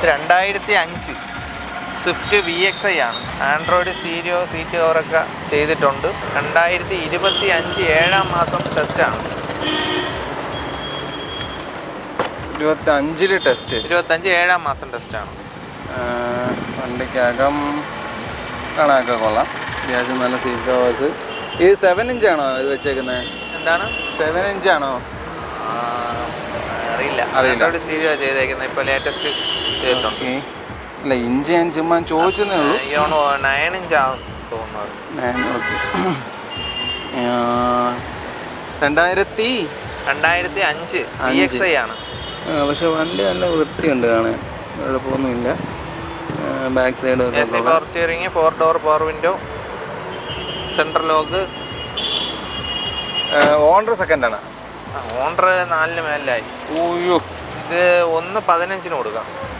2005 Swift VXi ആണ്. Android stereo seat കവറൊക്കെ ചെയ്തിട്ടുണ്ട്. 2025 7-ാം മാസം ടെസ്റ്റാണ്. 25 ടെസ്റ്റ്. 25 7-ാം മാസം ടെസ്റ്റാണ്. വണ്ടിക്കകം കാണാനൊക്കെ കൊള്ളാം. അത്യാവശ്യം നല്ല സീറ്റ് കവേഴ്സ്. ഇത് 7 ഇഞ്ചാണോ ഇത് വെച്ചേക്കുന്നത്? എന്താണ് 7 ഇഞ്ചാണോ? അറിയില്ല. സ്റ്റീരിയോ ചെയ്തേക്കുന്നത് ഇപ്പോൾ ലേറ്റസ്റ്റ് ചെയ്തിട്ടുണ്ട്. അല്ല ഇഞ്ച് ഞാൻ ചുമ്മാ ചോദിച്ചതേ ഉള്ളൂ. 9 ഇഞ്ചാകും തോന്നുന്നത്. 2005 VXi ആണ്. പക്ഷെ വണ്ടി നല്ല വൃത്തിയുണ്ട് കാണാൻ, കുഴപ്പമൊന്നുമില്ല. Back side power steering, 4 door power window, central lock. Owner സെക്കൻഡാണ്. ഓണർ 4-ന് മേലായി. ഓയ്യോ, ഇത് 1.15 കൊടുക്കാം.